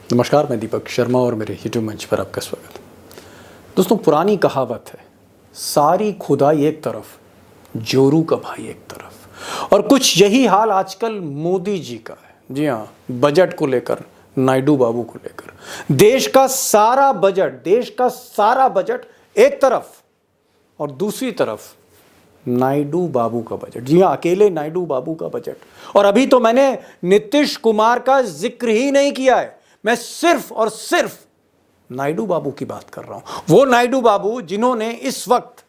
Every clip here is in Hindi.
नमस्कार, मैं दीपक शर्मा और मेरे यूट्यूब मंच पर आपका स्वागत। दोस्तों, पुरानी कहावत है, सारी खुदाई एक तरफ, जोरू का भाई एक तरफ। और कुछ यही हाल आजकल मोदी जी का है। जी हाँ, बजट को लेकर, नायडू बाबू को लेकर देश का सारा बजट एक तरफ और दूसरी तरफ नायडू बाबू का बजट। जी हाँ, अकेले नायडू बाबू का बजट। और अभी तो मैंने नीतीश कुमार का जिक्र ही नहीं किया है, मैं सिर्फ और सिर्फ नायडू बाबू की बात कर रहा हूं। वो नायडू बाबू जिन्होंने इस वक्त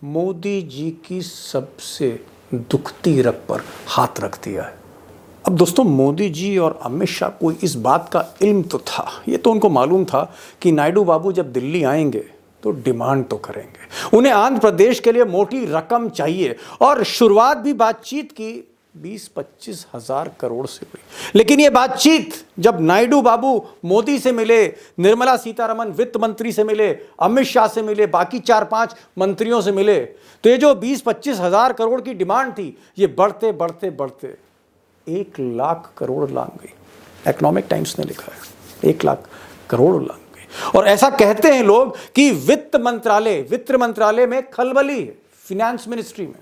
मोदी जी की सबसे दुखती रग पर हाथ रख दिया है। अब दोस्तों, मोदी जी और अमित शाह को इस बात का इल्म तो था, ये तो उनको मालूम था कि नायडू बाबू जब दिल्ली आएंगे तो डिमांड तो करेंगे। उन्हें आंध्र प्रदेश के लिए मोटी रकम चाहिए और शुरुआत भी बातचीत की 20-25 हजार करोड़ से हुई। लेकिन ये बातचीत जब नायडू बाबू मोदी से मिले, निर्मला सीतारमण वित्त मंत्री से मिले, अमित शाह से मिले, बाकी 4-5 मंत्रियों से मिले, तो ये जो 20-25 हजार करोड़ की डिमांड थी, ये बढ़ते बढ़ते बढ़ते 1 लाख करोड़ लांग गई। इकोनॉमिक टाइम्स ने लिखा है 1 लाख करोड़ लांग गई। और ऐसा कहते हैं लोग कि वित्त मंत्रालय में खलबली है। फिनेंस मिनिस्ट्री में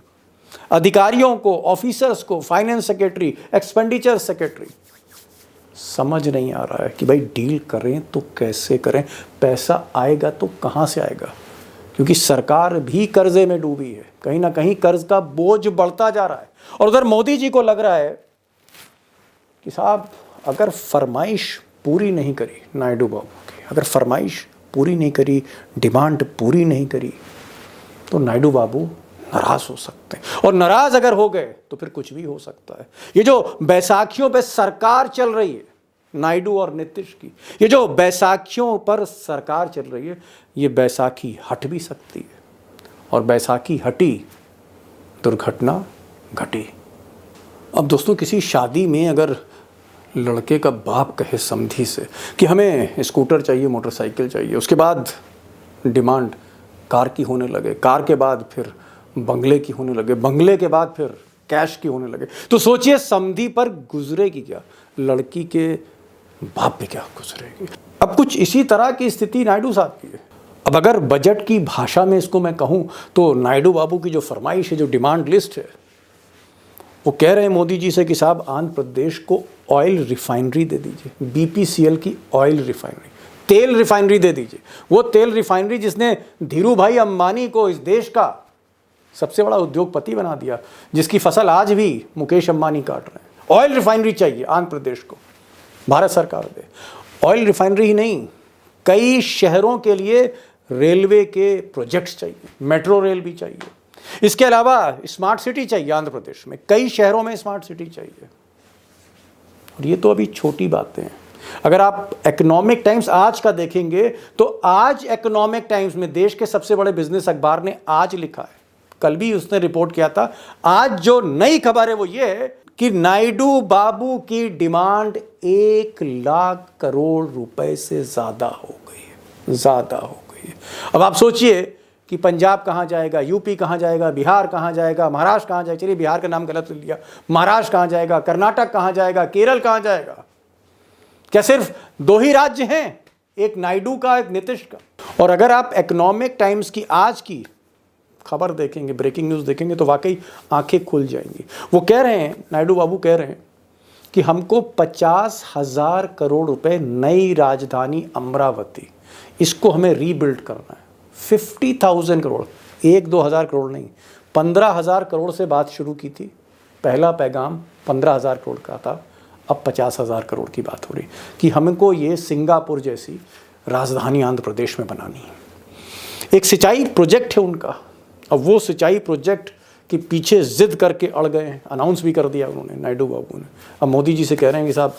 अधिकारियों को, ऑफिसर्स को, फाइनेंस सेक्रेटरी, एक्सपेंडिचर सेक्रेटरी समझ नहीं आ रहा है कि भाई डील करें तो कैसे करें, पैसा आएगा तो कहां से आएगा। क्योंकि सरकार भी कर्जे में डूबी है, कहीं ना कहीं कर्ज का बोझ बढ़ता जा रहा है। और उधर मोदी जी को लग रहा है कि साहब, अगर फरमाइश पूरी नहीं करी नायडू बाबू की, अगर फरमाइश पूरी नहीं करी, डिमांड पूरी नहीं करी, तो नायडू बाबू नाराज हो सकते हैं। और नाराज अगर हो गए तो फिर कुछ भी हो सकता है। ये जो बैसाखियों पे सरकार चल रही है नायडू और नीतीश की, ये जो बैसाखियों पर सरकार चल रही है, ये बैसाखी हट भी सकती है। और बैसाखी हटी, दुर्घटना घटी। अब दोस्तों, किसी शादी में अगर लड़के का बाप कहे समधी से कि हमें स्कूटर चाहिए, मोटरसाइकिल चाहिए, उसके बाद डिमांड कार की होने लगे, कार के बाद फिर बंगले की होने लगे, बंगले के बाद फिर कैश की होने लगे, तो सोचिए समधी पर गुजरेगी क्या, लड़की के बाप पे क्या गुजरेगी। अब कुछ इसी तरह की स्थिति नायडू साहब की है। अब अगर बजट की भाषा में इसको मैं कहूं तो नायडू बाबू की जो फरमाइश है, जो डिमांड लिस्ट है, वो कह रहे हैं मोदी जी से कि साहब, आंध्र प्रदेश को ऑयल रिफाइनरी दे दीजिए, बीपीसीएल की ऑयल रिफाइनरी, तेल रिफाइनरी दे दीजिए। वो तेल रिफाइनरी जिसने धीरू भाई अंबानी को इस देश का सबसे बड़ा उद्योगपति बना दिया, जिसकी फसल आज भी मुकेश अंबानी काट रहे हैं। ऑयल रिफाइनरी चाहिए आंध्र प्रदेश को, भारत सरकार दे। ऑयल रिफाइनरी ही नहीं, कई शहरों के लिए रेलवे के प्रोजेक्ट्स चाहिए, मेट्रो रेल भी चाहिए। इसके अलावा स्मार्ट सिटी चाहिए आंध्र प्रदेश में, कई शहरों में स्मार्ट सिटी चाहिए। और ये तो अभी छोटी बातें हैं। अगर आप इकोनॉमिक टाइम्स आज का देखेंगे तो आज इकोनॉमिक टाइम्स में, देश के सबसे बड़े बिजनेस अखबार ने आज लिखा है, कल भी उसने रिपोर्ट किया था, आज जो नई खबर है वो ये है कि नायडू बाबू की डिमांड 1 लाख करोड़ रुपए से ज्यादा हो गई है। अब आप सोचिए कि पंजाब कहां जाएगा, यूपी कहां जाएगा, बिहार कहां जाएगा, महाराष्ट्र कहां जाएगा, चलिए बिहार का नाम गलत ले लिया, महाराष्ट्र कहां जाएगा, कर्नाटक कहां जाएगा, केरल कहां जाएगा। क्या सिर्फ 2 ही राज्य हैं, एक नायडू का, एक नीतीश का। और अगर आप इकोनॉमिक टाइम्स की आज की खबर देखेंगे, ब्रेकिंग न्यूज़ देखेंगे, तो वाकई आंखें खुल जाएंगी। वो कह रहे हैं, नायडू बाबू कह रहे हैं कि हमको 50,000 करोड़ रुपए नई राजधानी अमरावती, इसको हमें रीबिल्ड करना है। 50,000 करोड़, 1-2 हज़ार करोड़ नहीं, 15,000 करोड़ से बात शुरू की थी। पहला पैगाम 15,000 करोड़ का था, अब 50,000 करोड़ की बात हो रही कि हमको ये सिंगापुर जैसी राजधानी आंध्र प्रदेश में बनानी है। एक सिंचाई प्रोजेक्ट है उनका। अब वो सिंचाई प्रोजेक्ट के पीछे जिद करके अड़ गए हैं, अनाउंस भी कर दिया उन्होंने, नायडू बाबू ने। अब मोदी जी से कह रहे हैं कि साहब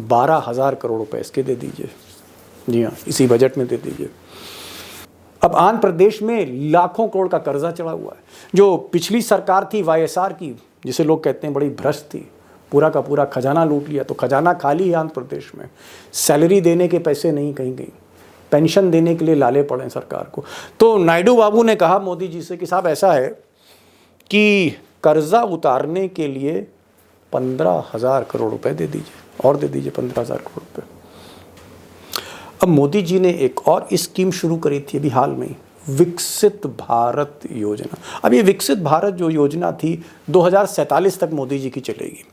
12,000 करोड़ रुपए इसके दे दीजिए। जी हाँ, इसी बजट में दे दीजिए। अब आंध्र प्रदेश में लाखों करोड़ का कर्जा चढ़ा हुआ है। जो पिछली सरकार थी वाईएसआर की, जिसे लोग कहते हैं बड़ी भ्रष्ट थी, पूरा का पूरा खजाना लूट लिया, तो खजाना खाली है आंध्र प्रदेश में। सैलरी देने के पैसे नहीं, कहीं कहीं पेंशन देने के लिए लाले पड़े सरकार को। तो नायडू बाबू ने कहा मोदी जी से कि साहब, ऐसा है कि कर्जा उतारने के लिए 15,000 करोड़ रुपए दे दीजिए, और दे दीजिए 15,000 करोड़ रुपए। अब मोदी जी ने एक और स्कीम शुरू करी थी अभी हाल में, विकसित भारत योजना। अब ये विकसित भारत जो योजना थी 2047 तक मोदी जी की चलेगी,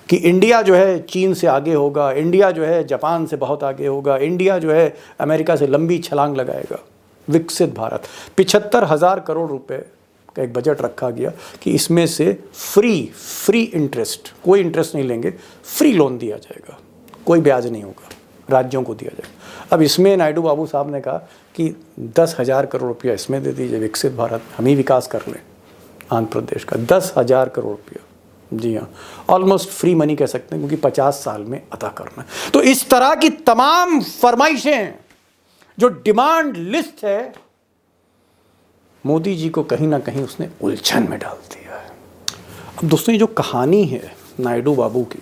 कि इंडिया जो है चीन से आगे होगा, इंडिया जो है जापान से बहुत आगे होगा, इंडिया जो है अमेरिका से लंबी छलांग लगाएगा। विकसित भारत, 75,000 करोड़ रुपए का एक बजट रखा गया कि इसमें से फ्री इंटरेस्ट, कोई इंटरेस्ट नहीं लेंगे, फ्री लोन दिया जाएगा, कोई ब्याज नहीं होगा, राज्यों को दिया जाएगा। अब इसमें नायडू बाबू साहब ने कहा कि 10,000 करोड़ रुपया इसमें दे दीजिए, विकसित भारत हम ही विकास कर लें आंध्र प्रदेश का, 10,000 करोड़ रुपया। जी हाँ, ऑलमोस्ट फ्री मनी कह सकते हैं, क्योंकि 50 साल में अदा करना है। तो इस तरह की तमाम फरमाइशें, जो डिमांड लिस्ट है, मोदी जी को कहीं ना कहीं उसने उलझन में डाल दिया है। अब दोस्तों, ये जो कहानी है नायडू बाबू की,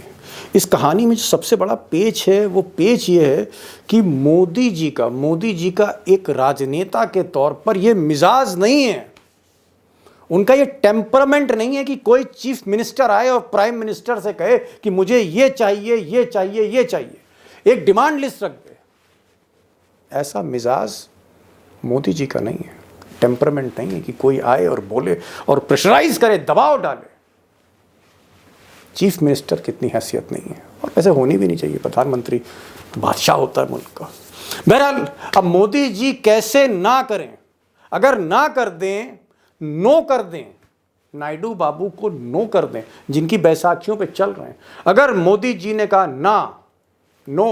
इस कहानी में जो सबसे बड़ा पेच है वो पेच ये है कि मोदी जी का एक राजनेता के तौर पर ये मिजाज नहीं है, उनका ये टेम्परामेंट नहीं है कि कोई चीफ मिनिस्टर आए और प्राइम मिनिस्टर से कहे कि मुझे ये चाहिए, ये चाहिए, ये चाहिए, एक डिमांड लिस्ट रख दे। ऐसा मिजाज मोदी जी का नहीं है, टेम्परामेंट नहीं है कि कोई आए और बोले और प्रेशराइज करे, दबाव डाले। चीफ मिनिस्टर की इतनी हैसियत नहीं है, और वैसे होनी भी नहीं चाहिए, प्रधानमंत्री तो बादशाह होता है मुल्क का। बहरहाल, अब मोदी जी कैसे ना करें, अगर ना कर दें, नो कर दें, नायडू बाबू को नो कर दें, जिनकी बैसाखियों पे चल रहे हैं, अगर मोदी जी ने कहा ना, नो,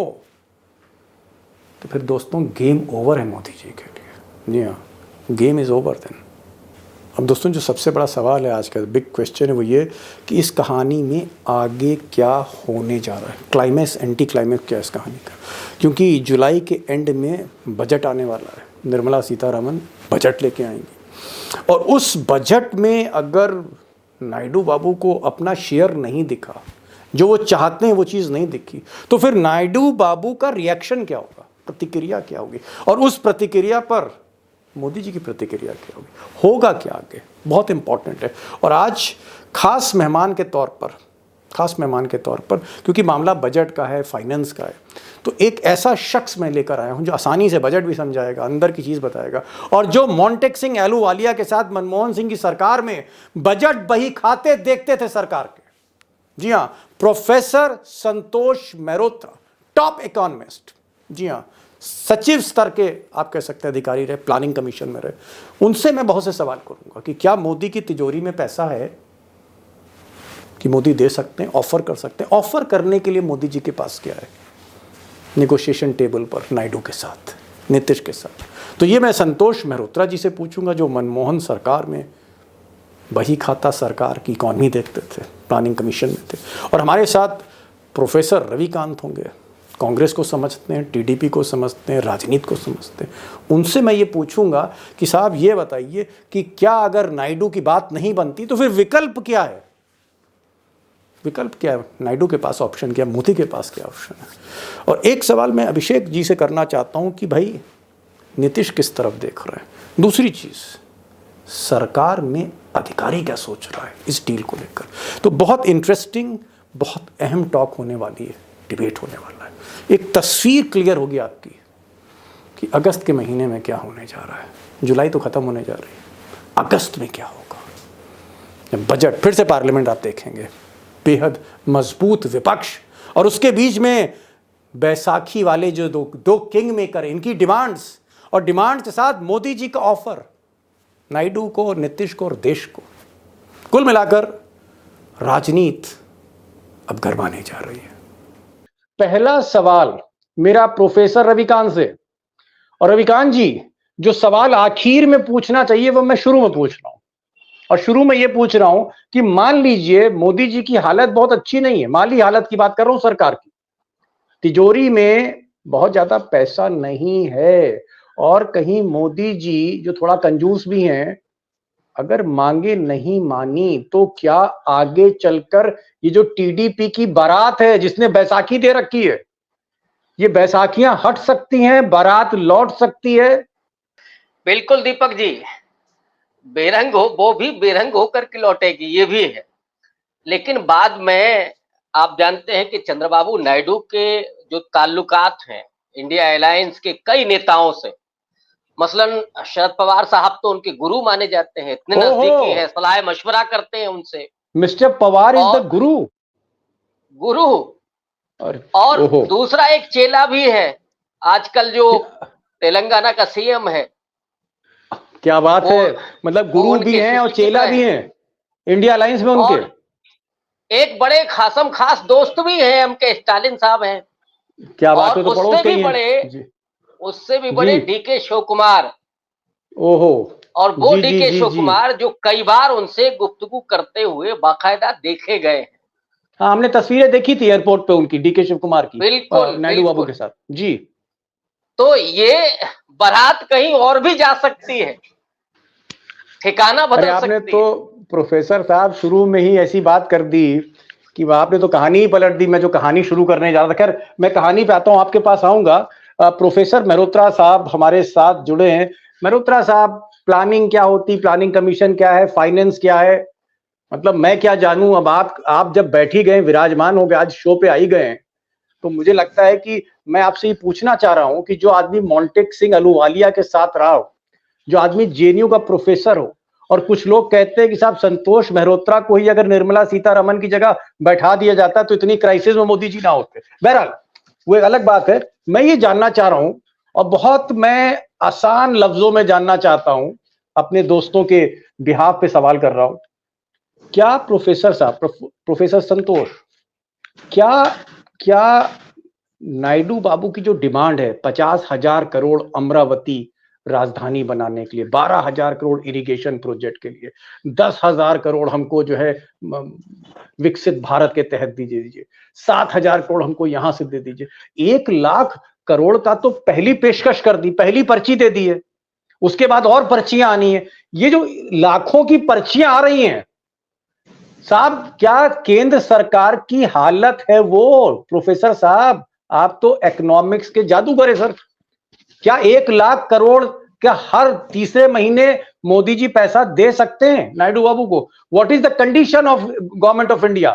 तो फिर दोस्तों गेम ओवर है मोदी जी के लिए। जी हाँ, गेम इज ओवर देन। अब दोस्तों, जो सबसे बड़ा सवाल है आज का, बिग क्वेश्चन है, वो ये कि इस कहानी में आगे क्या होने जा रहा है, क्लाइमैक्स, एंटी क्लाइमैक्स क्या है इस कहानी का। क्योंकि जुलाई के एंड में बजट आने वाला है, निर्मला सीतारमन बजट लेके आएंगी, और उस बजट में अगर नायडू बाबू को अपना शेयर नहीं दिखा, जो वो चाहते हैं वो चीज़ नहीं दिखी, तो फिर नायडू बाबू का रिएक्शन क्या होगा, प्रतिक्रिया क्या होगी, और उस प्रतिक्रिया पर मोदी जी की प्रतिक्रिया क्या होगी, होगा क्या आगे, बहुत इंपॉर्टेंट है। और आज खास मेहमान के तौर पर क्योंकि मामला बजट का है, फाइनेंस का है, तो एक ऐसा शख्स मैं लेकर आया हूं जो आसानी से बजट भी समझाएगा, अंदर की चीज़ बताएगा, और जो मोंटेक सिंह एलूवालिया के साथ मनमोहन सिंह की सरकार में बजट बही खाते देखते थे सरकार के। जी हाँ, प्रोफेसर संतोष मेहरोत्रा, टॉप इकोनॉमिस्ट, जी हाँ, सचिव स्तर के आप कह सकते हैं अधिकारी रहे, प्लानिंग कमीशन में रहे, उनसे मैं बहुत से सवाल करूंगा कि क्या मोदी की तिजोरी में पैसा है कि मोदी दे सकते हैं, ऑफर कर सकते हैं। ऑफर करने के लिए मोदी जी के पास क्या है नेगोशिएशन टेबल पर नायडू के साथ, नीतीश के साथ। तो ये मैं संतोष मेहरोत्रा जी से पूछूंगा, जो मनमोहन सरकार में बही खाता सरकार की इकॉनमी देखते थे, प्लानिंग कमीशन में थे। और हमारे साथ प्रोफेसर रविकांत होंगे, कांग्रेस को समझते हैं, टीडीपी को समझते हैं, राजनीति को समझते हैं। उनसे मैं ये पूछूंगा कि साहब ये बताइए कि क्या अगर नायडू की बात नहीं बनती तो फिर विकल्प क्या है, विकल्प क्या है, नायडू के पास ऑप्शन क्या, मोदी के पास क्या ऑप्शन है। और एक सवाल मैं अभिषेक जी से करना चाहता हूं कि भाई नीतीश किस तरफ देख रहे हैं, दूसरी चीज़ सरकार में अधिकारी क्या सोच रहा है इस डील को लेकर। तो बहुत इंटरेस्टिंग, बहुत अहम टॉक होने वाली है, डिबेट होने वाला है, एक तस्वीर क्लियर होगी आपकी कि अगस्त के महीने में क्या होने जा रहा है। जुलाई तो ख़त्म होने जा रही है, अगस्त में क्या होगा, जब बजट फिर से पार्लियामेंट आप देखेंगे, बेहद मजबूत विपक्ष, और उसके बीच में बैसाखी वाले जो दो किंग मेकर, इनकी डिमांड्स, और डिमांड्स के साथ मोदी जी का ऑफर नायडू को, नीतीश को और देश को। कुल मिलाकर राजनीति अब गरमाने जा रही है। पहला सवाल मेरा प्रोफेसर रविकांत से, और रविकांत जी जो सवाल आखिर में पूछना चाहिए वो मैं शुरू में पूछ रहा हूं, और शुरू में ये पूछ रहा हूं कि मान लीजिए मोदी जी की हालत बहुत अच्छी नहीं है, माली हालत की बात कर रहा हूं, सरकार की तिजोरी में बहुत ज्यादा पैसा नहीं है, और कहीं मोदी जी जो थोड़ा कंजूस भी हैं, अगर मांगे नहीं मानी तो क्या आगे चलकर ये जो टीडीपी की बारात है जिसने बैसाखी दे रखी है, ये बैसाखियां हट सकती हैं, बारात लौट सकती है? बिल्कुल दीपक जी, बेरंग हो, वो भी बेरंग होकर के लौटेगी, ये भी है। लेकिन बाद में आप जानते हैं कि चंद्रबाबू नायडू के जो ताल्लुकात हैं इंडिया अलायंस के कई नेताओं से, मसलन शरद पवार साहब तो उनके गुरु माने जाते हैं, इतने नजदीकी है, सलाह मशवरा करते हैं उनसे। मिस्टर पवार इज द और गुरु। गुरु और ओहो, दूसरा एक चेला भी है, आजकल जो तेलंगाना का सीएम है, क्या बात वो है, मतलब वो गुरु भी उनके हैं और शिष्य की चेला तरह भी है। हैं इंडिया अलायंस में उनके। और एक बड़े खासम खास दोस्त भी हैं, हमके स्टालिन साहब हैं। क्या बात और है, तो पड़ोस के ही हैं जी। उससे भी जी, बड़े डीके शिव कुमार। ओहो, और वो जी जी डीके जी शिव जी। कुमार जो कई बार उनसे गुफ्तगू करते हुए बाकायदा देखे गए हैं। हाँ, हमने तस्वीरें देखी थी एयरपोर्ट पे उनकी, डीके शिव कुमार की, बिल्कुल नायडू बाबू बिल्कुल। के साथ जी। तो ये बारात कहीं और भी जा सकती है, ठिकाना अरे बदल आपने सकती तो है। प्रोफेसर साहब शुरू में ही ऐसी बात कर दी कि आपने तो कहानी ही पलट दी। मैं जो कहानी शुरू करने जा रहा था, खैर मैं कहानी पे आता हूँ, आपके पास आऊंगा। प्रोफेसर मेहरोत्रा साहब हमारे साथ जुड़े हैं। मेहरोत्रा साहब, प्लानिंग क्या होती, प्लानिंग कमीशन क्या है, फाइनेंस क्या है, मतलब मैं क्या जानूं। अब आप जब बैठ ही गए, विराजमान हो गए, आज शो पे आ ही गए हैं, तो मुझे लगता है कि मैं आपसे ये पूछना चाह रहा हूं कि जो आदमी मोंटेक सिंह अहलूवालिया के साथ रहा हो, जो आदमी जेएनयू का प्रोफेसर हो, और कुछ लोग कहते हैं कि साहब संतोष मेहरोत्रा को ही अगर निर्मला सीतारमन की जगह बैठा दिया जाता तो इतनी क्राइसिस में मोदी जी ना होते। बहरहाल वो एक अलग बात है। मैं ये जानना चाह रहा हूं, और बहुत मैं आसान लफ्जों में जानना चाहता हूं, अपने दोस्तों के बिहाफ पे सवाल कर रहा हूं। क्या प्रोफेसर साहब, प्रोफेसर संतोष, क्या क्या नायडू बाबू की जो डिमांड है 50,000 करोड़ अमरावती राजधानी बनाने के लिए, 12,000 करोड़ इरिगेशन प्रोजेक्ट के लिए, 10,000 करोड़ हमको जो है विकसित भारत के तहत दीजिए, 7,000 करोड़ हमको यहां से दे दीजिए, 1,00,000 करोड़ का तो पहली पेशकश कर दी, पहली पर्ची दे दी है, उसके बाद और पर्चियां आनी है। ये जो लाखों की पर्चियां आ रही हैं साहब, क्या केंद्र सरकार की हालत है वो? प्रोफेसर साहब, आप तो इकोनॉमिक्स के जादूगर है सर। क्या 1,00,000 करोड़ क्या हर तीसरे महीने मोदी जी पैसा दे सकते हैं नायडू बाबू को? What is the condition of government of India?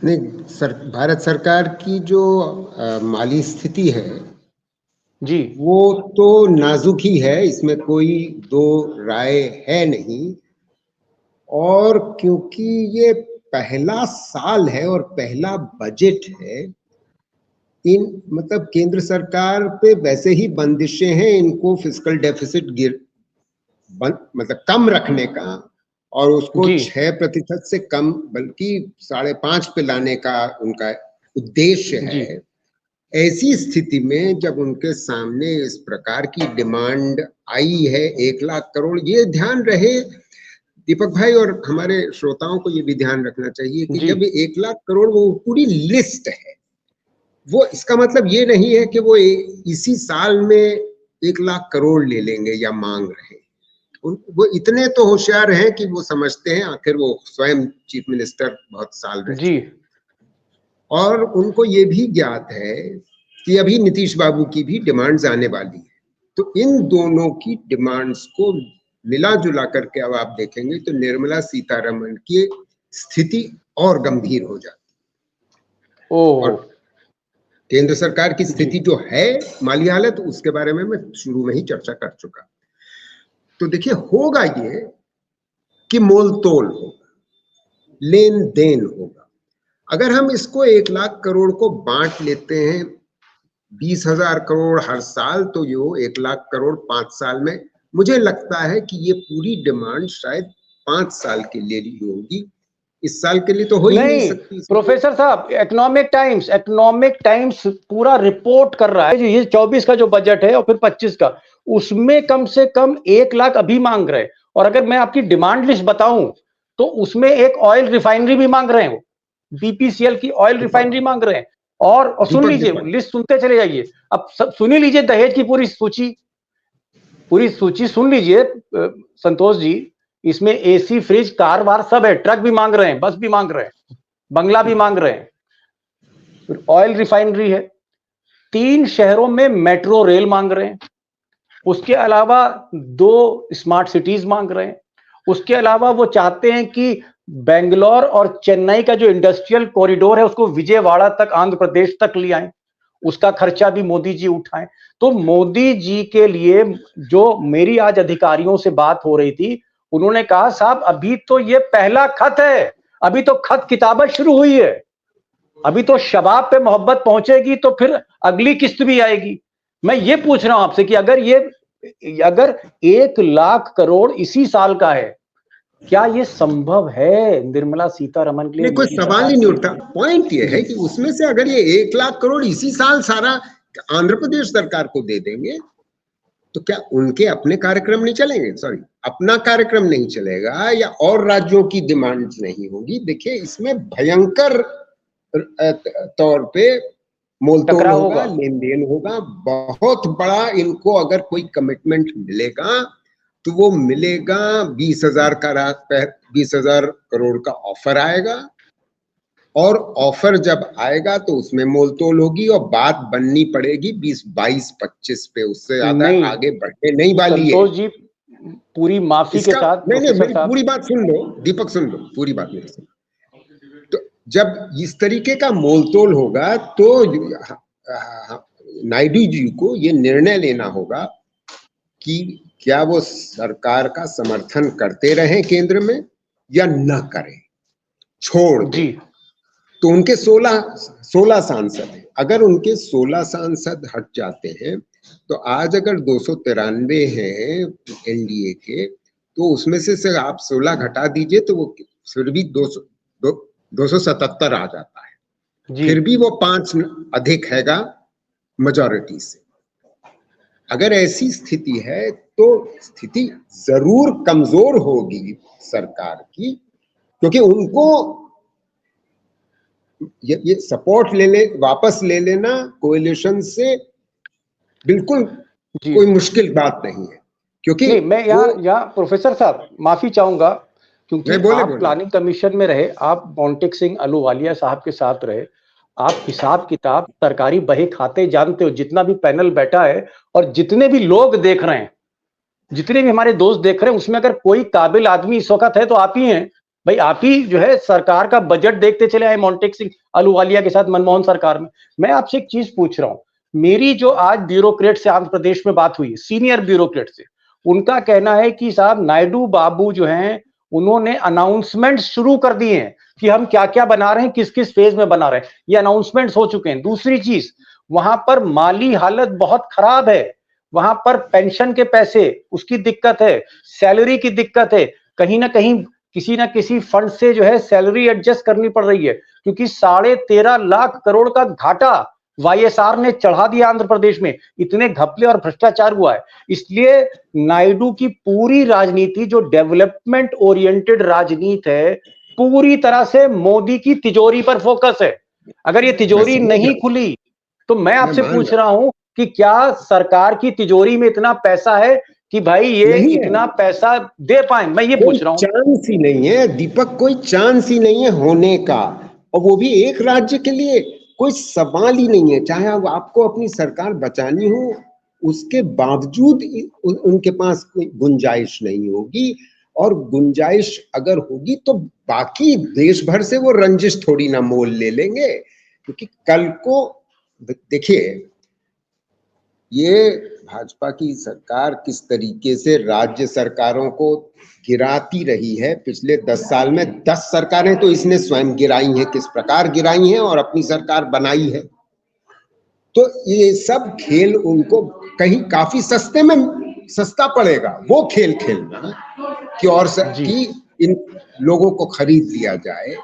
नहीं सर, भारत सरकार की जो माली स्थिति है जी, वो तो नाजुक ही है, इसमें कोई दो राय है नहीं। और क्योंकि ये पहला साल है और पहला बजट है, इन मतलब केंद्र सरकार पे वैसे ही बंदिशें हैं इनको फिस्कल डेफिसिट मतलब कम रखने का, और उसको जी, 6% से कम बल्कि 5.5 पे लाने का उनका उद्देश्य जी, है। ऐसी स्थिति में जब उनके सामने इस प्रकार की डिमांड आई है 1,00,000 करोड़, ये ध्यान रहे दीपक भाई और हमारे श्रोताओं को ये भी ध्यान रखना चाहिए कि जी, जब 1,00,000 करोड़ वो पूरी लिस्ट है, वो इसका मतलब ये नहीं है कि वो इसी साल में 1,00,000 करोड़ ले लेंगे या मांग रहे हैं। वो इतने तो होशियार हैं कि वो समझते हैं, आखिर वो स्वयं चीफ मिनिस्टर बहुत साल रह जी, चुके, और उनको ये भी ज्ञात है कि अभी नीतीश बाबू की भी डिमांड्स आने वाली है। तो इन दोनों की डिमांड्स को मिला जुला करके अब आप देखेंगे तो निर्मला सीतारमन की स्थिति और गंभीर हो जाती। ओह, और केंद्र सरकार की जी, स्थिति जो है माली हालत, उसके बारे में मैं शुरू में ही चर्चा कर चुका। तो देखिए, होगा ये कि मोल तोल होगा, लेन देन होगा। अगर हम इसको 1,00,000 करोड़ को बांट लेते हैं 20,000 करोड़ हर साल, तो ये 1,00,000 करोड़ 5 साल में, मुझे लगता है कि ये पूरी डिमांड शायद 5 साल के लिए ही होगी। इस साल के लिए तो हो ही नहीं नहीं सकती। प्रोफेसर साहब, इकोनॉमिक टाइम्स पूरा रिपोर्ट कर रहा है ये 24 का जो बजट है और फिर 25 का, उसमें कम से कम 1,00,000 अभी मांग रहे हैं। और अगर मैं आपकी डिमांड लिस्ट बताऊं तो उसमें एक ऑयल रिफाइनरी भी मांग रहे हैं, बीपीसीएल की ऑयल रिफाइनरी मांग रहे हैं। और सुन लीजिए, दीपक लिस्ट सुनते चले जाइए, अब सब सुन ही लीजिए, दहेज की पूरी सूची सुन लीजिए संतोष जी। इसमें एसी, फ्रिज, कार वार सब है, ट्रक भी मांग रहे हैं, बस भी मांग रहे हैं, बंगला भी मांग रहे हैं, फिर ऑयल रिफाइनरी है, 3 शहरों में मेट्रो रेल मांग रहे हैं, उसके अलावा 2 स्मार्ट सिटीज मांग रहे हैं, उसके अलावा वो चाहते हैं कि बेंगलोर और चेन्नई का जो इंडस्ट्रियल कॉरिडोर है उसको विजयवाड़ा तक, आंध्र प्रदेश तक ले आए, उसका खर्चा भी मोदी जी उठाएं। तो मोदी जी के लिए जो मेरी आज अधिकारियों से बात हो रही थी, उन्होंने कहा साहब अभी तो ये पहला खत है, अभी तो खत किताबत शुरू हुई है, अभी तो शबाब पे मोहब्बत पहुंचेगी तो फिर अगली किस्त भी आएगी। मैं ये पूछ रहा हूं आपसे कि अगर 1 लाख करोड़ इसी साल का है, क्या ये संभव है निर्मला सीतारमण के लिए? नहीं, कोई सवाल ही नहीं उठता। पॉइंट ये है कि उसमें से अगर ये 1 लाख करोड़ इसी साल सारा आंध्र प्रदेश सरकार को दे देंगे तो क्या उनके अपने कार्यक्रम नहीं चलेंगे? सॉरी, अपना कार्यक्रम नहीं चलेगा या और राज्यों की डिमांड्स नहीं होगी? देखिए, इसमें भयंकर तौर पे मोलतोल होगा, लेन देन होगा, बहुत बड़ा। इनको अगर कोई कमिटमेंट मिलेगा तो वो मिलेगा 20,000 करोड़ का ऑफर आएगा, और ऑफर जब आएगा तो उसमें मोलतोल होगी और बात बननी पड़ेगी 20, 22, 25 पे, उससे ज्यादा आगे बढ़ने नहीं वाली है। जी पूरी माफी के साथ नहीं, मेरी पूरी बात सुन लो दीपक, सुन लो पूरी बात मेरी सुन। तो जब इस तरीके का मोलतोल होगा तो नायडू जी को ये निर्णय लेना होगा कि क्या वो सरकार का समर्थन करते रहें केंद्र में या न करें, छोड़ दें। तो उनके 16 सांसद हैं, अगर उनके 16 सांसद हट जाते हैं तो आज अगर 293 हैं एनडीए के, तो उसमें से आप 16 घटा दीजिए तो वो फिर भी 277 आ जाता है। फिर भी वो 5 अधिक हैगा मेजॉरिटी से। अगर ऐसी स्थिति है तो स्थिति जरूर कमजोर होगी सरकार की, क्योंकि उनको ये सपोर्ट वापस ले लेना कोएलिशन से बिल्कुल कोई मुश्किल बात नहीं है। क्योंकि नहीं, मैं यहाँ प्रोफेसर साहब माफी चाहूंगा, क्योंकि आप प्लानिंग कमीशन में रहे, आप मोंटेक सिंह अहलूवालिया साहब के साथ रहे, आप हिसाब किताब सरकारी बही खाते जानते हो। जितना भी पैनल बैठा है और जितने भी लोग देख रहे हैं, जितने भी हमारे दोस्त देख रहे हैं, उसमें अगर कोई काबिल आदमी इस वक्त है तो आप ही हैं भाई। आप ही जो है सरकार का बजट देखते चले आए मोंटेक सिंह अहलूवालिया के साथ मनमोहन सरकार में। मैं आपसे एक चीज पूछ रहा हूं, मेरी जो आज ब्यूरोक्रेट से आंध्र प्रदेश में बात हुई, सीनियर ब्यूरोक्रेट से, उनका कहना है कि साहब नायडू बाबू जो हैं उन्होंने अनाउंसमेंट शुरू कर दिए हैं कि हम क्या क्या बना रहे हैं, किस किस फेज में बना रहे हैं, ये अनाउंसमेंट्स हो चुके हैं। दूसरी चीज, वहां पर माली हालत बहुत खराब है, वहां पर पेंशन के पैसे उसकी दिक्कत है, सैलरी की दिक्कत है, कहीं ना कहीं किसी ना किसी फंड से जो है सैलरी एडजस्ट करनी पड़ रही है, क्योंकि 13.5 लाख करोड़ का घाटा वाईएसआर ने चढ़ा दिया आंध्र प्रदेश में, इतने घपले और भ्रष्टाचार हुआ है। इसलिए नायडू की पूरी राजनीति जो डेवलपमेंट ओरिएंटेड राजनीति है, पूरी तरह से मोदी की तिजोरी पर फोकस है। अगर ये तिजोरी नहीं खुली तो मैं आपसे पूछ रहा हूं कि क्या सरकार की तिजोरी में इतना पैसा है कि भाई ये इतना पैसा दे पाए? मैं ये पूछ रहा हूं। चांस ही नहीं है दीपक, कोई चांस ही नहीं है होने का, और वो भी एक राज्य के लिए कोई सवाल ही नहीं है। चाहे आपको अपनी सरकार बचानी हो, उसके बावजूद उनके पास कोई गुंजाइश नहीं होगी, और गुंजाइश अगर होगी तो बाकी देश भर से वो रंजिश थोड़ी ना मोल ले लेंगे। क्योंकि कल को देखिए, ये भाजपा की सरकार किस तरीके से राज्य सरकारों को गिराती रही है पिछले 10 साल में। 10 सरकारें तो इसने स्वयं गिराई हैं, किस प्रकार गिराई हैं, और अपनी सरकार बनाई है। तो ये सब खेल उनको कहीं काफी सस्ता पड़ेगा, वो खेल खेलना कि और कि इन लोगों को खरीद लिया जाए,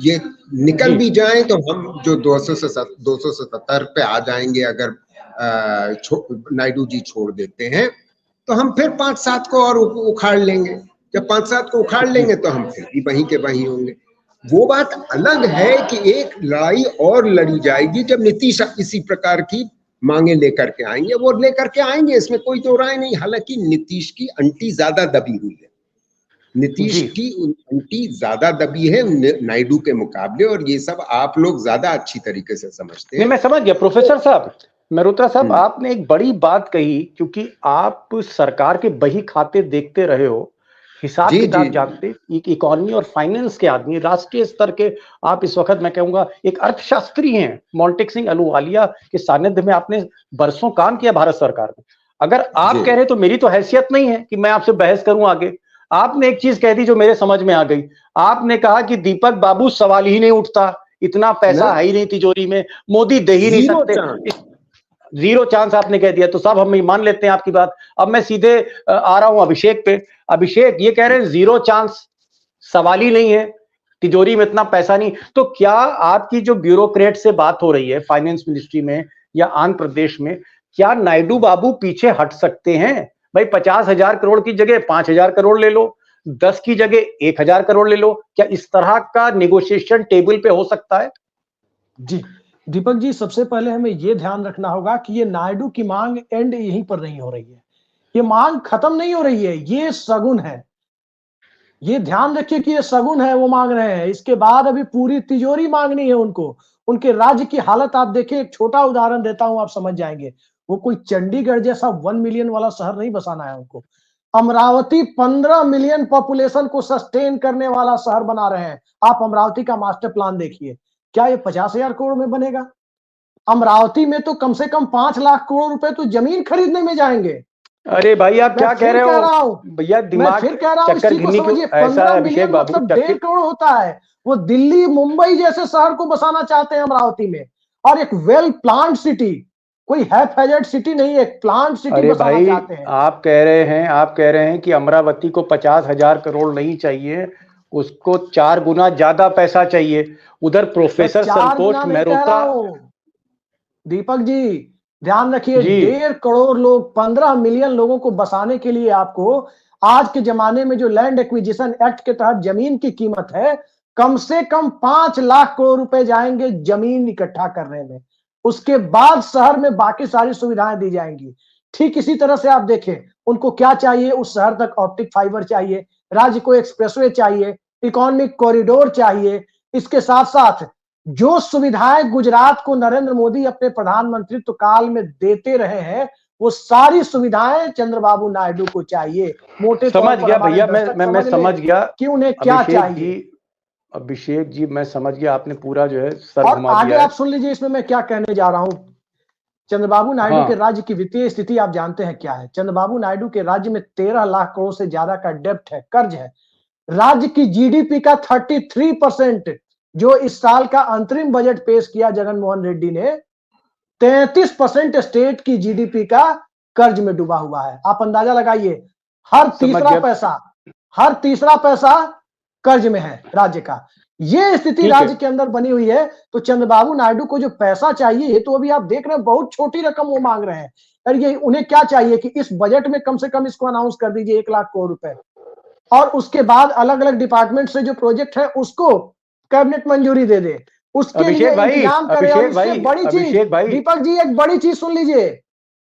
ये निकल भी जाए तो हम जो 277 पे आ जाएंगे अगर नायडू जी छोड़ देते हैं, तो हम फिर 5-7 को और उखाड़ लेंगे। जब 5-7 को उखाड़ लेंगे तो हम फिर भी वहीं के वहीं होंगे। वो बात अलग है कि एक लड़ाई और लड़ी जाएगी जब नीतीश इसी प्रकार की मांगे लेकर के आएंगे, वो लेकर के आएंगे, इसमें कोई दो राय नहीं। हालांकि नीतीश की अंटी ज्यादा दबी हुई है, नीतीश की अंटी ज्यादा दबी है नायडू के मुकाबले, और ये सब आप लोग ज्यादा अच्छी तरीके से समझते हैं। मैं समझ गया प्रोफेसर साहब। मेहरोत्रा साहब, आपने एक बड़ी बात कही, क्योंकि आप सरकार के बही खाते देखते रहे हो हिसाब जी किताब जी जानते, एक इकोनॉमी और फाइनेंस के आदमी, राष्ट्रीय स्तर के आप इस वक्त मैं कहूंगा एक अर्थशास्त्री हैं। मोंटेक सिंह अहलूवालिया के सानिध्य में आपने बरसों काम किया भारत सरकार में। अगर आप जी कह रहे तो मेरी तो हैसियत नहीं है कि मैं आपसे बहस करूं आगे। आपने एक चीज कह दी जो मेरे समझ में आ गई। आपने कहा कि दीपक बाबू सवाल ही नहीं उठता, इतना पैसा है ही नहीं तिजोरी में, मोदी दे ही नहीं जीरो सकते, चांस। जीरो चांस आपने कह दिया। तो साहब हम मान लेते हैं आपकी बात। अब मैं सीधे आ रहा हूं अभिषेक पे। अभिषेक ये कह रहे हैं जीरो चांस, सवाल ही नहीं है, तिजोरी में इतना पैसा नहीं। तो क्या आपकी जो ब्यूरोक्रेट से बात हो रही है फाइनेंस मिनिस्ट्री में या आंध्र प्रदेश में, क्या नायडू बाबू पीछे हट सकते हैं? भाई 50,000 करोड़ की जगह 5,000 करोड़ ले लो, 10 की जगह 1,000 करोड़ ले लो, क्या इस तरह का नेगोशिएशन टेबल पे हो सकता है? जी दीपक जी, सबसे पहले हमें यह ध्यान रखना होगा कि ये नायडू की मांग एंड यहीं पर नहीं हो रही है, ये मांग खत्म नहीं हो रही है, ये सगुन है। ये ध्यान रखिए कि ये सगुन है, वो मांग रहे हैं। इसके बाद अभी पूरी तिजोरी मांगनी है उनको। उनके राज्य की हालत आप देखिए, एक छोटा उदाहरण देता हूं, आप समझ जाएंगे। वो कोई चंडीगढ़ जैसा 1 मिलियन वाला शहर नहीं बसाना है उनको। अमरावती 15 मिलियन पॉपुलेशन को सस्टेन करने वाला शहर बना रहे हैं। आप अमरावती का मास्टर प्लान देखिए, क्या ये 50,000 करोड़ में बनेगा? अमरावती में तो कम से कम 5 लाख करोड़ रुपए तो जमीन खरीदने में जाएंगे। अरे भाई आप मैं क्या कह फिर रहे कह रहा हो हूं, भैया? मैं दिमाग फिर कह रहा हूं, चक्कर इसी को घिरनी क्यों? समझिए। ऐसा 15 है अभिषेक मिलियन बाबू, मतलब चक्कर 1.5 करोड़ होता है। वो दिल्ली मुंबई जैसे शहर को बसाना चाहते हैं अमरावती में, और एक वेल प्लान्ड सिटी, कोई हैफ हैजर्ड सिटी नहीं है, एक प्लान्ड सिटी अरे बसाना भाई चाहते हैं। आप कह रहे हैं कि अमरावती को 50,000 करोड़ नहीं चाहिए, उसको 4 गुना ज्यादा पैसा चाहिए। उधर मैं प्रोफेसर 4 संतोष गुना नहीं कह मेहरोत्रा। रहा हूं दीपक जी, ध्यान रखिए। जी 1.5 करोड़ लोग, 15 मिलियन लोगों को बसाने के लिए आपको आज के जमाने में जो लैंड एक्विजिशन एक्ट के तहत जमीन की कीमत है, कम से कम 5 लाख करोड़ रुपए जाएंगे जमीन इकट्ठा करने में। उसके बाद शहर में बाकी सारी सुविधाएं दी जाएंगी। ठीक इसी तरह से आप देखें, उनको क्या चाहिए? उस शहर तक ऑप्टिक फाइबर चाहिए, राज्य को एक्सप्रेसवे चाहिए, इकोनॉमिक कॉरिडोर चाहिए। इसके साथ साथ जो सुविधाएं गुजरात को नरेंद्र मोदी अपने प्रधानमंत्रित्व काल में देते रहे हैं, वो सारी सुविधाएं चंद्रबाबू नायडू को चाहिए। मोटे तौर समझ पर गया हमारे भैया, दर्शक मैं समझ समझ लें गया। कि उन्हें क्या चाहिए। अभिषेक जी मैं समझ गया, आपने पूरा जो है सर और घुमा आगे दिया है। आप सुन लीजिए इसमें मैं क्या कहने जा रहा हूं। चंद्रबाबू नायडू के हाँ राज्य की वित्तीय स्थिति आप जानते हैं क्या है? चंद्रबाबू नायडू के राज्य में 13 लाख करोड़ से ज्यादा का डेब्ट है, कर्ज है। राज्य की जीडीपी का 33%, जो इस साल का अंतरिम बजट पेश किया जगन मोहन रेड्डी ने, 33% स्टेट की जीडीपी का कर्ज में डूबा हुआ है। आप अंदाजा लगाइए, हर समझ तीसरा गया। पैसा, हर तीसरा पैसा कर्ज में है राज्य का। ये स्थिति ठीक है राज्य के अंदर बनी हुई है। तो चंद्रबाबू नायडू को जो पैसा चाहिए, ये तो अभी आप देख रहे हैं बहुत छोटी रकम वो मांग रहे हैं। और ये उन्हें क्या चाहिए कि इस बजट में कम से कम इसको अनाउंस कर दीजिए 1 लाख करोड़ रुपए, और उसके बाद अलग अलग डिपार्टमेंट से जो प्रोजेक्ट है उसको कैबिनेट मंजूरी दे दे, उसके लिए अभिषेक भाई, इंतजाम करे। और इससे बड़ी चीज, अभिषेक भाई, दीपक जी एक बड़ी चीज सुन लीजिए,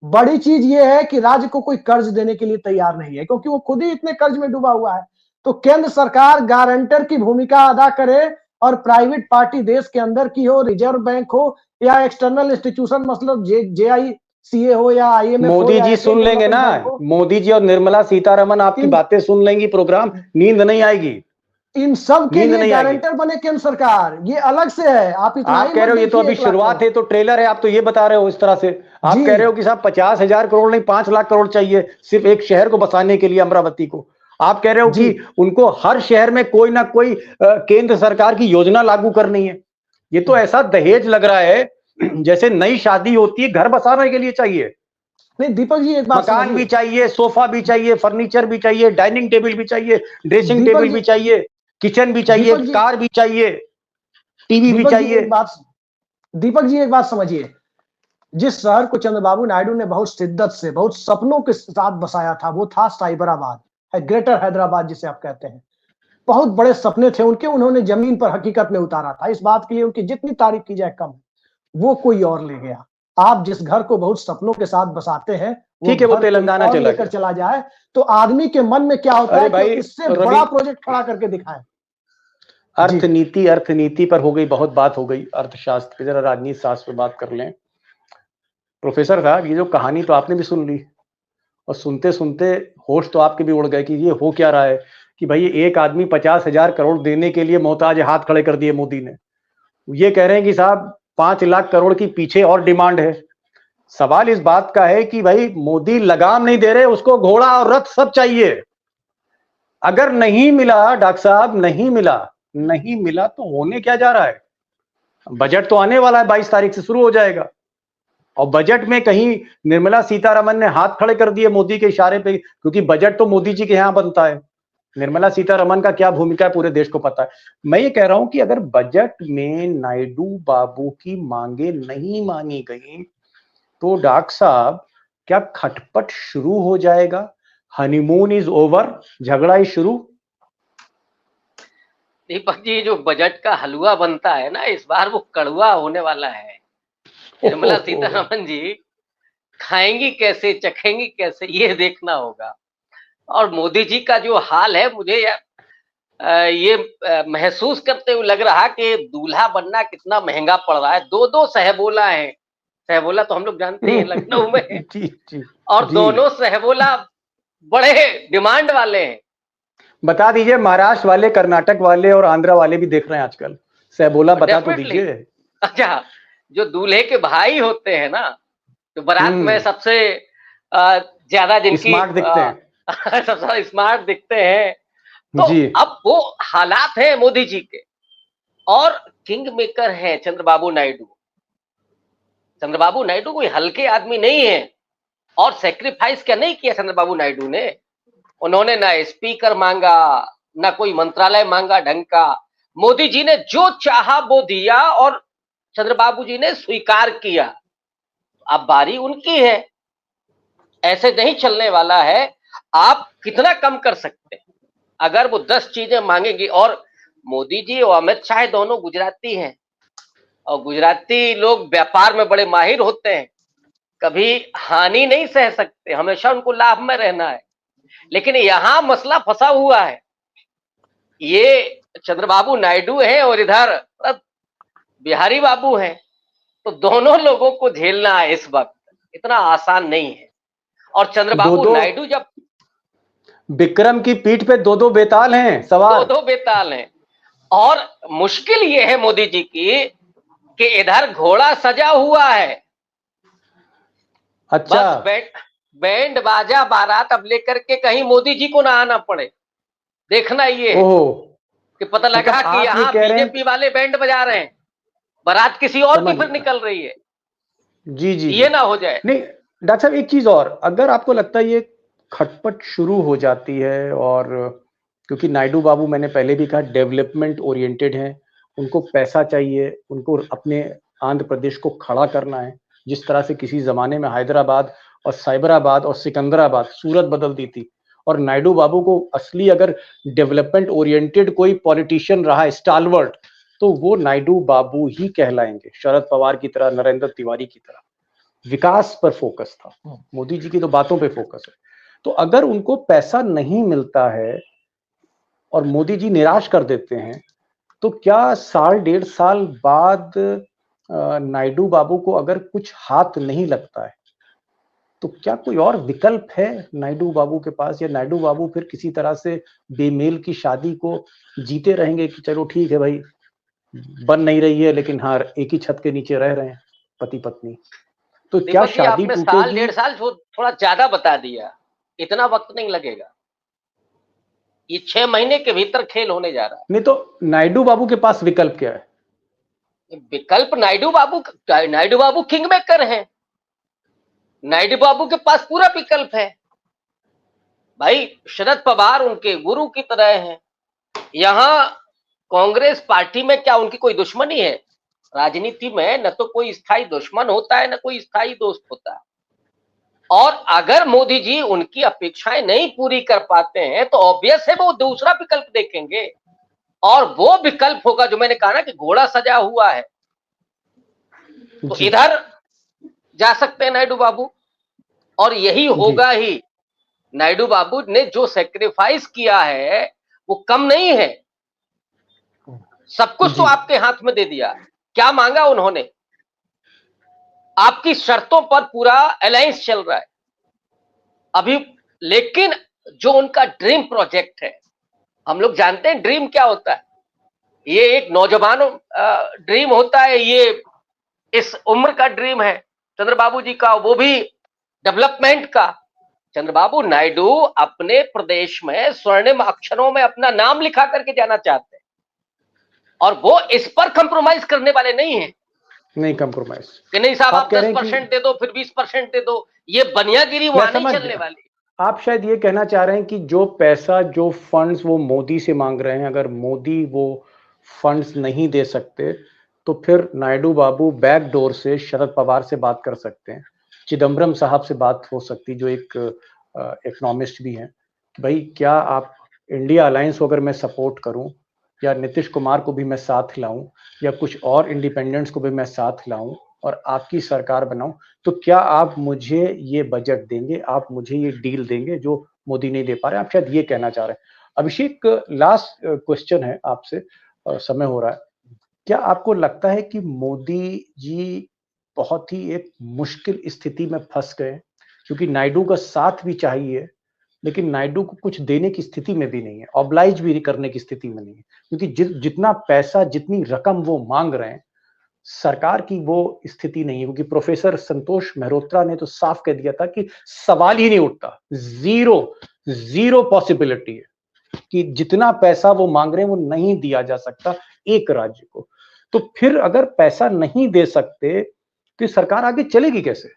बड़ी चीज ये है कि राज्य को कोई कर्ज देने के लिए तैयार नहीं है, क्योंकि वो खुद ही इतने कर्ज में डूबा हुआ है। तो केंद्र सरकार गारंटर की भूमिका अदा करे, और प्राइवेट पार्टी देश के अंदर की हो, रिजर्व बैंक हो या एक्सटर्नल इंस्टीट्यूशन मतलब JICA हो या IMF हो मोदी या जी एशियन सुन लेंगे डेवलपमेंट ना, बैंक हो, मोदी जी और निर्मला सीतारमन आपकी इन बातें सुन लेंगी, प्रोग्राम नींद नहीं आएगी, इन सब के नींद लिए नहीं आएगी। गारंटर बने केंद्र सरकार, ये अलग से है। आप इतना आप ही कह मत रहे हो ये तो देखिए अभी 1 लाख शुरुआत करोड़। है, तो ट्रेलर है, आप तो ये बता रहे हो इस तरह से। आप जी कह रहे हो कि साहब 50,000 करोड़ नहीं 5 लाख करोड़ चाहिए सिर्फ एक शहर को बसाने के लिए, अमरावती को। आप कह रहे हो जी कि उनको हर शहर में कोई ना कोई केंद्र सरकार की योजना लागू करनी है। ये तो ऐसा दहेज लग रहा है जैसे नई शादी होती है, घर बसाने के लिए चाहिए। नहीं दीपक जी एक बात मकान भी समझिए, चाहिए, सोफा भी चाहिए, फर्नीचर भी चाहिए, डाइनिंग टेबल भी चाहिए, ड्रेसिंग दीपक टेबल जी भी चाहिए, किचन भी चाहिए, दीपक जी कार भी चाहिए, टीवी भी दीपक जी चाहिए। एक बात दीपक जी एक बात समझिए, जिस शहर को चंद्रबाबू नायडू ने बहुत शिद्दत से, बहुत सपनों के साथ बसाया था, वो था साइबराबाद, है ग्रेटर हैदराबाद जिसे आप कहते हैं। बहुत बड़े सपने थे उनके, उन्होंने जमीन पर हकीकत में उतारा था। इस बात के लिए उनकी जितनी तारीफ की जाए कम है। वो कोई और ले गया। आप जिस घर को बहुत सपनों के साथ बसाते हैं, वो ठीक है, वो घर कोई तेलंगाना और चला लेकर गया। चला जाए, तो आदमी के मन में क्या होता अरे है कि भाई इससे रवि, बड़ा प्रोजेक्ट खड़ा करके दिखाएं। जी अर्थनीति पर हो गई, बहुत बात हो गई अर्थशास्त्र पे, जरा राजनीति शास्त्र पे बात कर लें। प्रोफेसर साहब ये जो कहानी तो आपने भी सुन ली, और सुनते सुनते होश तो आपके भी उड़ गए कि ये हो क्या रहा है। कि भाई एक आदमी 50,000 करोड़ देने के लिए मोहताज, हाथ खड़े कर दिए मोदी ने। ये कह रहे हैं कि साहब 5 लाख करोड़ की पीछे और डिमांड है। सवाल इस बात का है कि भाई मोदी लगाम नहीं दे रहे, उसको घोड़ा और रथ सब चाहिए। अगर नहीं मिला डॉक्टर साहब, नहीं मिला तो होने क्या जा रहा है? बजट तो आने वाला है, 22 तारीख से शुरू हो जाएगा, और बजट में कहीं निर्मला सीतारमन ने हाथ खड़े कर दिए मोदी के इशारे पे, क्योंकि बजट तो मोदी जी के यहां बनता है। निर्मला सीतारमन का क्या भूमिका है पूरे देश को पता है। मैं ये कह रहा हूं कि अगर बजट में नायडू बाबू की मांगे नहीं मानी गई तो डॉक्टर साहब क्या खटपट शुरू हो जाएगा? हनीमून इज ओवर, झगड़ा ही शुरू। दीपक जी, जो बजट का हलवा बनता है ना, इस बार वो कड़वा होने वाला है। निर्मला सीतारमन जी खाएंगी कैसे, चखेंगी कैसे, ये देखना होगा। और मोदी जी का जो हाल है, मुझे ये महसूस करते हुए लग रहा कि दूल्हा बनना कितना महंगा पड़ रहा है। दो सहबोला है। सहबोला तो हम लोग जानते हैं लखनऊ में है। जी, और जी। दोनों सहबोला बड़े डिमांड वाले हैं। बता दीजिए, महाराष्ट्र वाले, कर्नाटक वाले और आंध्रा वाले भी देख रहे हैं आजकल। सहबोला बता तो दीजिए। अच्छा, जो दूल्हे के भाई होते हैं ना, तो बारात में सबसे ज्यादा जिनकी स्मार्ट दिखते हैं, सबसे स्मार्ट दिखते हैं, तो जी। अब वो हालात हैं मोदी जी के। और किंग मेकर है चंद्रबाबू नायडू। चंद्रबाबू नायडू कोई हल्के आदमी नहीं है। और सेक्रीफाइस क्या नहीं किया चंद्रबाबू नायडू ने? उन्होंने ना स्पीकर मांगा, ना कोई मंत्रालय मांगा ढंग का। मोदी जी ने जो चाहा वो दिया और चंद्रबाबू जी ने स्वीकार किया। अब बारी उनकी है। ऐसे नहीं चलने वाला है। आप कितना कम कर सकते हैं? अगर वो 10 चीजें मांगेंगी, और मोदी जी और अमित शाह दोनों गुजराती हैं, और गुजराती लोग व्यापार में बड़े माहिर होते हैं, कभी हानि नहीं सह सकते, हमेशा उनको लाभ में रहना है। लेकिन यहां मसला फंसा हुआ है। ये चंद्रबाबू नायडू है और इधर बिहारी बाबू हैं, तो दोनों लोगों को झेलना है इस वक्त इतना आसान नहीं है। और चंद्रबाबू नायडू जब विक्रम की पीठ पे दो बेताल हैं सवार, दो बेताल हैं। और मुश्किल ये है मोदी जी की कि इधर घोड़ा सजा हुआ है। अच्छा, बस बैंड बाजा बारात अब लेकर के कहीं मोदी जी को ना आना पड़े। देखना ये है कि पता लगा कि यहाँ बीजेपी वाले बैंड बजा रहे हैं, बारात किसी और की फिर निकल रही है। जी जी, ये ना हो जाए। नहीं डॉक्टर साहब, एक चीज और, अगर आपको लगता है ये खटपट शुरू हो जाती है, और क्योंकि नायडू बाबू, मैंने पहले भी कहा, डेवलपमेंट ओरिएंटेड हैं, उनको पैसा चाहिए, उनको अपने आंध्र प्रदेश को खड़ा करना है, जिस तरह से किसी जमाने में हैदराबाद और साइबराबाद और सिकंदराबाद सूरत बदल दी थी। और नायडू बाबू को असली अगर डेवलपमेंट ओरिएंटेड कोई पॉलिटिशियन रहा स्टालवर्ट, तो वो नायडू बाबू ही कहलाएंगे, शरद पवार की तरह, नरेंद्र तिवारी की तरह। विकास पर फोकस था, मोदी जी की तो बातों पे फोकस है। तो अगर उनको पैसा नहीं मिलता है और मोदी जी निराश कर देते हैं, तो क्या साल 1.5 साल बाद नायडू बाबू को अगर कुछ हाथ नहीं लगता है, तो क्या कोई और विकल्प है नायडू बाबू के पास, या नायडू बाबू फिर किसी तरह से बेमेल की शादी को जीते रहेंगे कि चलो ठीक है भाई, बन नहीं रही है लेकिन हाँ एक ही छत के नीचे रह रहे हैं पति पत्नी, तो क्या शादी आपने टूटेगी? साल 1.5 साल थोड़ा ज्यादा बता दिया। इतना वक्त नहीं लगेगा, ये 6 महीने के भीतर खेल होने जा रहा है। नहीं तो नायडू बाबू के पास विकल्प क्या है? विकल्प नायडू बाबू किंग मेकर हैं। नायडू बाबू के पास पूरा विकल्प है भाई। शरद पवार उनके गुरु की तरह हैं। यहां कांग्रेस पार्टी में क्या उनकी कोई दुश्मनी है? राजनीति में न तो कोई स्थायी दुश्मन होता है, न कोई स्थायी दोस्त होता है। और अगर मोदी जी उनकी अपेक्षाएं नहीं पूरी कर पाते हैं तो ऑब्वियस है वो दूसरा विकल्प देखेंगे। और वो विकल्प होगा जो मैंने कहा ना कि घोड़ा सजा हुआ है, तो इधर जा सकते हैं नायडू बाबू। और यही होगा ही। नायडू बाबू ने जो सेक्रीफाइस किया है वो कम नहीं है। सब कुछ तो आपके हाथ में दे दिया। क्या मांगा उन्होंने? आपकी शर्तों पर पूरा अलायंस चल रहा है अभी। लेकिन जो उनका ड्रीम प्रोजेक्ट है, हम लोग जानते हैं ड्रीम क्या होता है। ये एक नौजवानों ड्रीम होता है, ये इस उम्र का ड्रीम है चंद्रबाबू जी का, वो भी डेवलपमेंट का। चंद्रबाबू नायडू अपने प्रदेश में स्वर्णिम अक्षरों में अपना नाम लिखा करके जाना चाहते हैं, और वो इस पर कंप्रोमाइज करने वाले नहीं है। नहीं कंप्रोमाइज कि नहीं साहब, आप कह रहे 10% हैं कि दे दो, फिर 20% दे दो, ये बनियागिरी वहां नहीं चलने वाली। आप शायद ये कहना चाह रहे हैं कि जो पैसा, जो फंड्स वो मोदी से मांग रहे हैं, अगर मोदी वो फंड्स नहीं दे सकते तो फिर नायडू बाबू बैक डोर से शरद पवार से बात कर सकते हैं, चिदम्बरम साहब से बात हो सकती, जो एक इकोनॉमिस्ट भी हैं, कि भाई क्या आप इंडिया अलायंस को अगर मैं सपोर्ट करूं, या नीतीश कुमार को भी मैं साथ लाऊं, या कुछ और इंडिपेंडेंट्स को भी मैं साथ लाऊं और आपकी सरकार बनाऊं, तो क्या आप मुझे ये बजट देंगे, आप मुझे ये डील देंगे जो मोदी नहीं दे पा रहे? आप शायद ये कहना चाह रहे हैं। अभिषेक, लास्ट क्वेश्चन है आपसे, समय हो रहा है। क्या आपको लगता है कि मोदी जी बहुत ही एक मुश्किल स्थिति में फंस गए, क्योंकि नायडू का साथ भी चाहिए लेकिन नायडू को कुछ देने की स्थिति में भी नहीं है, ऑब्लाइज भी करने की स्थिति में नहीं है, क्योंकि जितना पैसा, जितनी रकम वो मांग रहे हैं, सरकार की वो स्थिति नहीं है। क्योंकि प्रोफेसर संतोष मेहरोत्रा ने तो साफ कह दिया था कि सवाल ही नहीं उठता, जीरो पॉसिबिलिटी है कि जितना पैसा वो मांग रहे हैं वो नहीं दिया जा सकता एक राज्य को। तो फिर अगर पैसा नहीं दे सकते तो सरकार आगे चलेगी कैसे?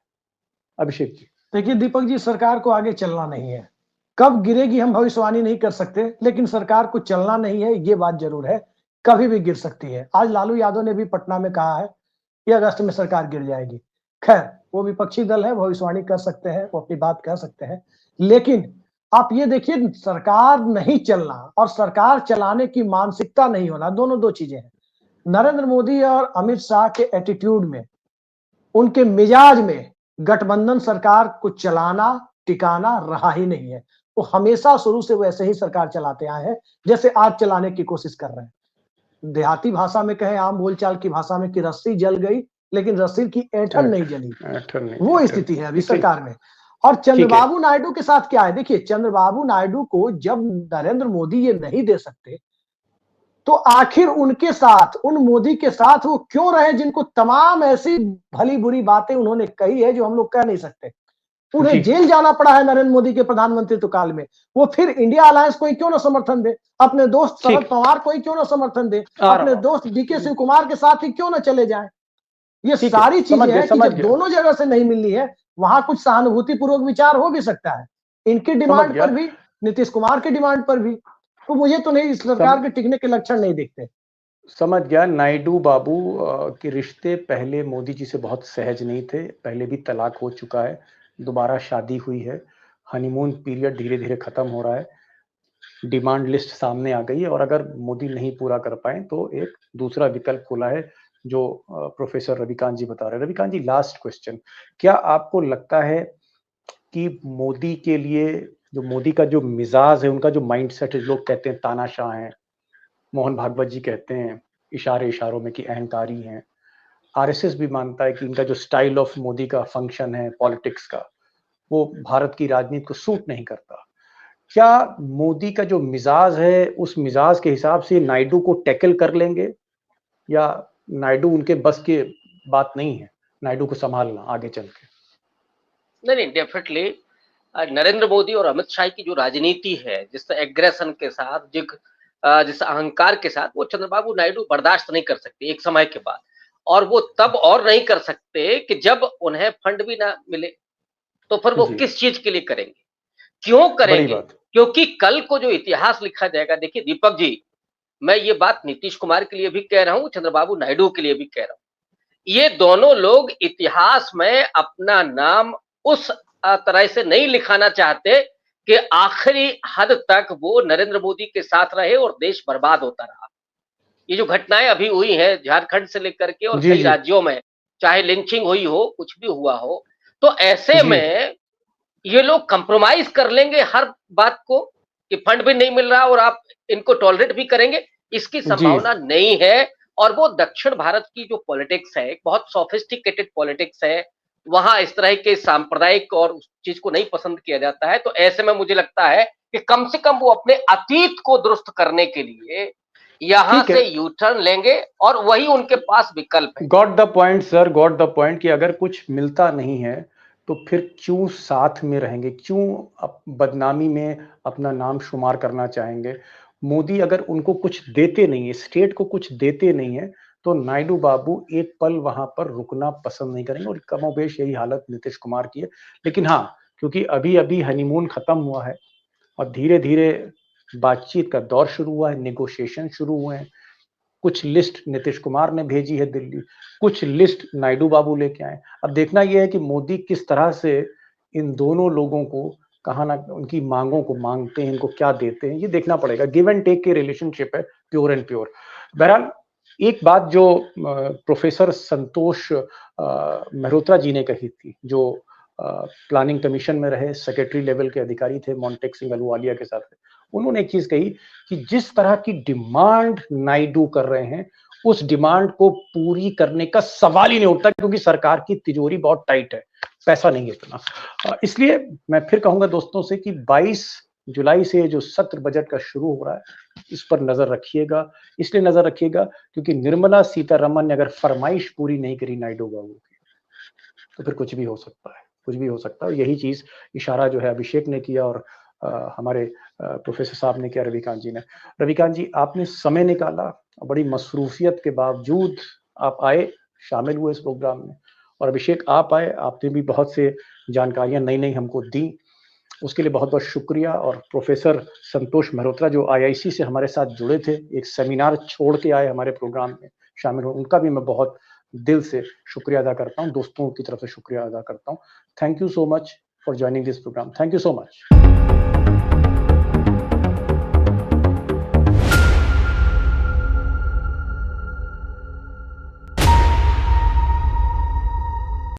अभिषेक जी। देखिए दीपक जी, सरकार को आगे चलना नहीं है, कब गिरेगी हम भविष्यवाणी नहीं कर सकते, लेकिन सरकार को चलना नहीं है, ये बात जरूर है, कभी भी गिर सकती है। आज लालू यादव ने भी पटना में कहा है कि अगस्त में सरकार गिर जाएगी। खैर, वो विपक्षी दल है, भविष्यवाणी कर सकते हैं, वो अपनी बात कह सकते हैं, लेकिन आप ये देखिए, सरकार नहीं चलना और सरकार चलाने की मानसिकता नहीं होना, दोनों दो चीजें हैं। नरेंद्र मोदी और अमित शाह के एटीट्यूड में, उनके मिजाज में गठबंधन सरकार को चलाना टिकाना रहा ही नहीं है। वो हमेशा शुरू से वैसे ही सरकार चलाते आए हैं जैसे आज चलाने की कोशिश कर रहे हैं। देहाती भाषा में कहें, आम बोलचाल की भाषा में, कि रस्सी जल गई लेकिन रस्सी की ऐंठन नहीं जली, वो स्थिति है अभी सरकार में। और चंद्रबाबू नायडू के साथ क्या है, देखिए चंद्रबाबू नायडू को जब नरेंद्र मोदी ये नहीं दे सकते तो आखिर उनके साथ, उन मोदी के साथ वो क्यों रहे जिनको तमाम ऐसी भली बुरी बातें उन्होंने कही है जो हम लोग कह नहीं सकते। उन्हें जेल जाना पड़ा है नरेंद्र मोदी के प्रधानमंत्रित्व काल में, वो फिर इंडिया अलायंस को ही क्यों ना समर्थन दे, अपने दोस्त शरद पवार को ही क्यों ना समर्थन दे, अपने दोस्त डीके शिव कुमार के साथ ही क्यों ना चले जाएं। ये सारी चीजें हैं कि जब दोनों जगह से नहीं मिल रही है, वहां कुछ सहानुभूति पूर्वक विचार हो भी सकता है, इनकी डिमांड पर भी, नीतीश कुमार की डिमांड पर भी। तो मुझे तो नहीं, इस सरकार के टिकने के लक्षण नहीं दिखते। समझ गया। नायडू बाबू के रिश्ते पहले मोदी जी से बहुत सहज नहीं थे, पहले भी तलाक हो चुका है, दोबारा शादी हुई है, हनीमून पीरियड धीरे धीरे खत्म हो रहा है, डिमांड लिस्ट सामने आ गई है, और अगर मोदी नहीं पूरा कर पाए तो एक दूसरा विकल्प खुला है जो प्रोफेसर रविकांत जी बता रहे हैं। रविकांत जी, लास्ट क्वेश्चन, क्या आपको लगता है कि मोदी के लिए, जो मोदी का जो मिजाज है, उनका जो माइंडसेट है, लोग कहते हैं तानाशाह हैं, मोहन भागवत जी कहते हैं इशारे इशारों में कि अहंकारी हैं, आरएसएस भी मानता है कि इनका जो स्टाइल ऑफ मोदी का फंक्शन है पॉलिटिक्स का, वो भारत की राजनीति को सूट नहीं करता। क्या मोदी का जो मिजाज है, उस मिजाज के हिसाब से नायडू को टैकल कर लेंगे, या नायडू उनके बस की बात नहीं है नायडू को संभालना आगे चल के? नहीं, डेफिनेटली नरेंद्र मोदी और अमित शाह की जो राजनीति है, जिस एग्रेशन के साथ, जिस अहंकार के साथ, वो चंद्रबाबू नायडू बर्दाश्त नहीं कर सकते एक समय के बाद। और वो तब और नहीं कर सकते कि जब उन्हें फंड भी ना मिले, तो फिर वो किस चीज के लिए करेंगे, क्यों करेंगे? क्योंकि कल को जो इतिहास लिखा जाएगा, देखिए दीपक जी, मैं ये बात नीतीश कुमार के लिए भी कह रहा हूं, चंद्रबाबू नायडू के लिए भी कह रहा हूं, ये दोनों लोग इतिहास में अपना नाम उस तरह से नहीं लिखाना चाहते कि आखिरी हद तक वो नरेंद्र मोदी के साथ रहे और देश बर्बाद होता रहा। ये जो घटनाएं अभी हुई हैं झारखंड से लेकर के और कई राज्यों में, चाहे लिंचिंग हुई हो, कुछ भी हुआ हो, तो ऐसे में ये लोग कंप्रोमाइज कर लेंगे हर बात को कि फंड भी नहीं मिल रहा और आप इनको टॉलरेट भी करेंगे, इसकी संभावना नहीं है। और वो दक्षिण भारत की जो पॉलिटिक्स है, बहुत सोफिस्टिकेटेड पॉलिटिक्स है, वहां इस तरह के सांप्रदायिक और उस चीज को नहीं पसंद किया जाता है। तो ऐसे में मुझे लगता है कि कम से कम वो अपने अतीत को दुरुस्त करने के लिए यहां ठीक है। से यू टर्न लेंगे और वही उनके पास विकल्प है। Got the point sir, got the point कि अगर कुछ मिलता नहीं है तो फिर क्यों साथ में रहेंगे, क्यों बदनामी में अपना नाम शुमार करना चाहेंगे। मोदी अगर उनको कुछ देते नहीं है, स्टेट को कुछ देते नहीं है, तो नायडू बाबू एक पल वहां पर रुकना पसंद नहीं करेंगे। और कमोबेश यही हालत नीतीश कुमार की है। लेकिन हाँ, क्योंकि अभी अभी हनीमून खत्म हुआ है और धीरे धीरे बातचीत का दौर शुरू हुआ है, नेगोशिएशन शुरू हुए हैं। कुछ लिस्ट नीतीश कुमार ने भेजी है दिल्ली, कुछ लिस्ट नायडू बाबू लेके आए। अब देखना यह है कि मोदी किस तरह से इन दोनों लोगों को कहा ना उनकी मांगों को मांगते हैं, इनको क्या देते हैं, ये देखना पड़ेगा। गिव एंड टेक की रिलेशनशिप है, प्योर एंड प्योर। बहरहाल एक बात जो प्रोफेसर संतोष मेहरोत्रा जी ने कही थी, जो प्लानिंग कमीशन में रहे, सेक्रेटरी लेवल के अधिकारी थे, मोंटेक सिंह अहलूवालिया के साथ। उन्होंने एक चीज कही कि जिस तरह की डिमांड नायडू कर रहे हैं, उस डिमांड को पूरी करने का सवाल ही नहीं उठता, क्योंकि सरकार की तिजोरी बहुत टाइट है, पैसा नहीं है इतना। इसलिए मैं फिर कहूंगा दोस्तों से कि 22 जुलाई से जो सत्र बजट का शुरू हो रहा है, इस पर नजर रखिएगा। इसलिए नजर रखिएगा क्योंकि निर्मला सीतारमन ने अगर फरमाइश पूरी नहीं करी नायडू बाबू की, तो फिर कुछ भी हो सकता है, कुछ भी हो सकता है। यही चीज इशारा जो है अभिषेक ने किया और हमारे प्रोफेसर साहब ने किया, रविकांत जी ने। रविकांत जी, आपने समय निकाला, बड़ी मसरूफियत के बावजूद आप आए, शामिल हुए इस प्रोग्राम में। और अभिषेक, आप आए, आपने भी बहुत से जानकारियां नई नई हमको दी, उसके लिए बहुत बहुत शुक्रिया। और प्रोफेसर संतोष मेहरोत्रा जो आईआईसी से हमारे साथ जुड़े थे, एक सेमिनार छोड़ के आए हमारे प्रोग्राम में शामिल हो, उनका भी मैं बहुत दिल से शुक्रिया अदा करता हूँ, दोस्तों की तरफ से शुक्रिया अदा करता हूँ। Thank you so much for joining this programme. Thank you so much.